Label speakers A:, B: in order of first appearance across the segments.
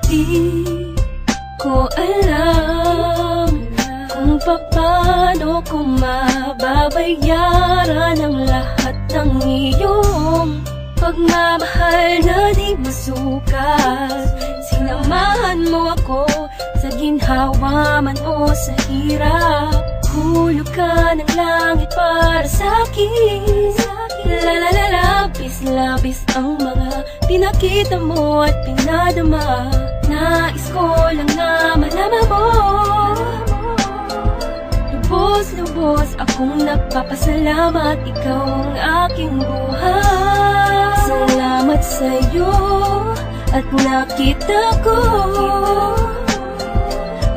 A: Di ko alam kung paano ko mababayaran ang lahat ng iyong pagmamahal na di masukat. Sinamahan mo ako sa ginhawa man o sa hirap. Hulog ka ng langit para sa'kin. Labis ang mga pinakita mo at pinadama. Nais ko lang na malaman mo. Lubos akong nagpapasalamat, ikaw ang aking buhay. Salamat sa'yo at nakita ko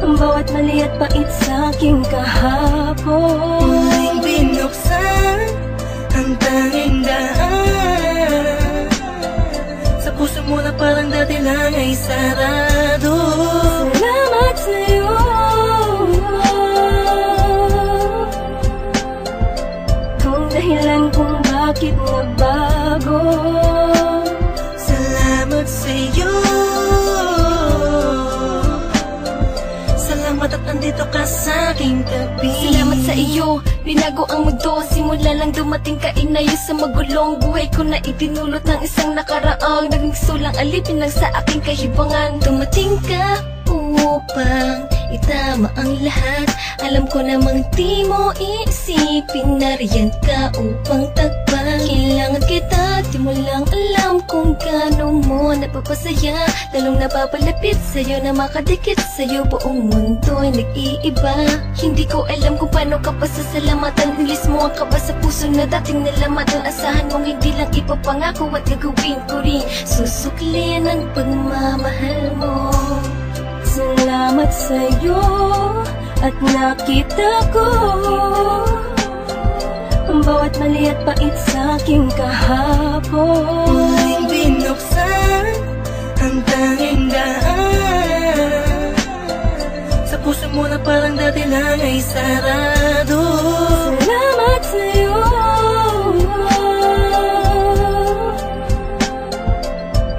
A: ang bawat mali at pait sa aking kahapon.
B: Muling binuksan ang tanging daan sa puso mo na parang dati lang ay sarado.
A: Salamat sa'yo, kung dahilan kung bakit nabago.
B: Salamat sa'yo, salamat at andito ka sa aking tabi.
C: Salamat sa iyo, binago ang mundo. Simula lang dumating ka, inayos sa magulong buhay ko na itinulot ng isang nakaraang naging sulang alipin lang sa aking kahibangan. Dumating ka upang itama ang lahat. Alam ko namang di mo iisipin, nariyan ka upang tagpan. Kailangan kita, di mo lang alam kung gaano mo napapasaya. Lalong napapalapit sa'yo na makadikit sa'yo, buong mundo'y nag-iiba. Hindi ko alam kung paano ka pasasalamatan. Ilis mo ang kaba sa puso na dating nalamatan. Asahan mong hindi lang ipapangako at gagawin ko rin. Susuklin ang pagmamahal mo.
A: Salamat sa'yo at nakita ko ang bawat mali at pait sa aking kahapon.
B: Muling binuksan ang tanging daan sa puso mo na parang dati lang ay sarado.
A: Salamat sa'yo,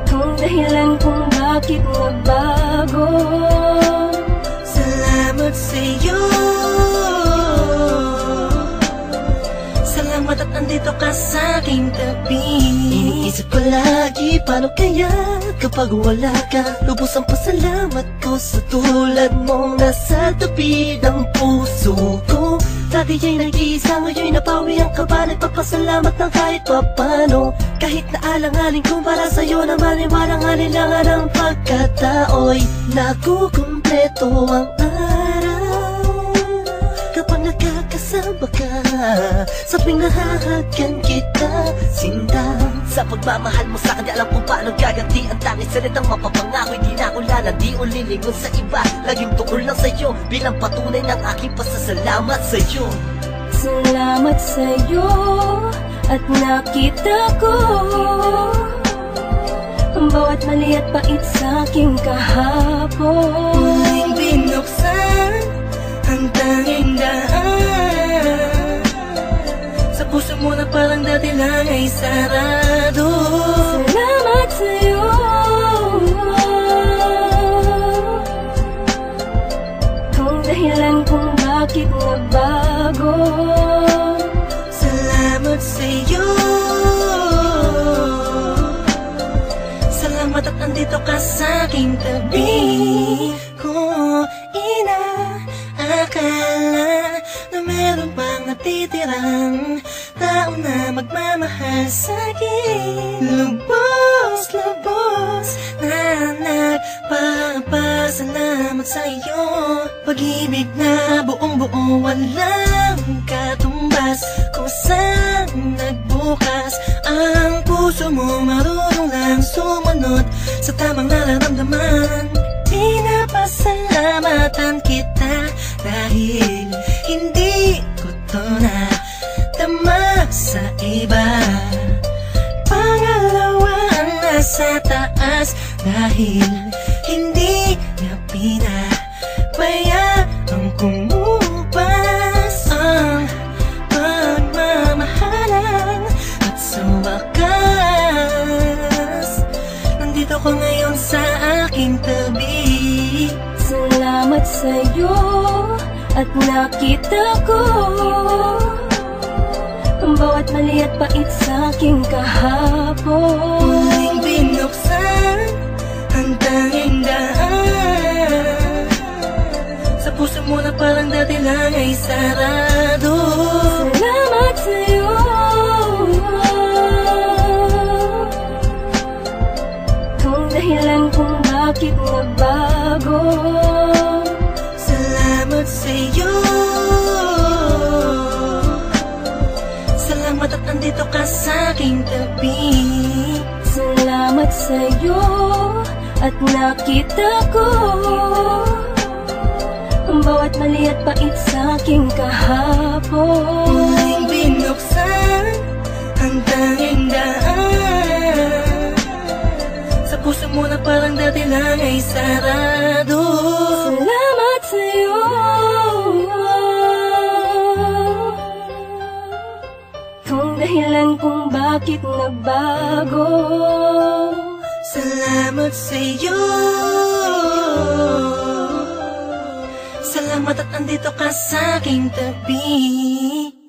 A: kung dahilan kung bakit nabago.
B: Salamat sa'yo, salamat at andito ka sa aking tabi. Iniisip ko lagi, paano kaya kapag wala ka? Lubos ang pasalamat ko sa tulad mong nasa tabi ng puso ko. Dati ay nag-iisa, ngayon'y napawi ang kaba. Nagpapasalamat ng kahit papano. Kahit na alang-aling kung para sa'yo naman ay walang alinlangan ang pagkatao'y nakukumpleto ang araw kapag nakakasama ka. Sa tuwing nahahagkan kita, sinta sa pagmamahal mo sa'kin, di alam kung paano gaganti ang tanging salitang mapapangako. Hindi na ako lalandi o lilingon sa iba. Laging tukol lang sa'yo bilang patunay ng aking pasasalamat sa'yo.
A: Salamat sa'yo at nakita ko ang bawat mali at pait sa aking kahapon.
B: Muling binuksan ang tanging daan sa puso mo na parang dati lang ay sarado.
A: Salamat sa'yo, kung dahilan kung bakit nabago.
B: Salamat sa'yo, salamat at andito ka sa aking tabi. Kung inaakala na meron pang natitirang tao na magmamahal sa'kin, lubos na nagpapasalamat sa'yo. Pag-ibig na buong-buo, walang katumbas. Kung saan nagbukas ang puso mo, marunong lang sumunod sa tamang nararamdaman. Pinapasalamatan kita dahil hindi ko to na tama sa iba. Pangalawa ang nasa taas dahil hindi niya pinabayaan kumupas ang pagmamahalan. At sa wakas, nandito ko ngayon sa aking tabi.
A: at nakita ko ang bawat mali at pait sa aking kahapon.
B: Muling binuksan ang tanging daan sa puso mo na parang dati lang ay sarado.
A: Salamat sa'yo, kung dahilan kung bakit nagbago.
B: Salamat sa'yo, salamat at nandito ka sa aking tabi.
A: Salamat sa'yo at nakita ko ang bawat mali at pait sa aking kahapon.
B: Muling binuksan ang tanging daan sa puso mo na parang dati lang ay sarado.
A: Salamat sa'yo, kung dahilan kung bakit nagbago.
B: Salamat sa'yo, salamat at nandito ka sa aking tabi.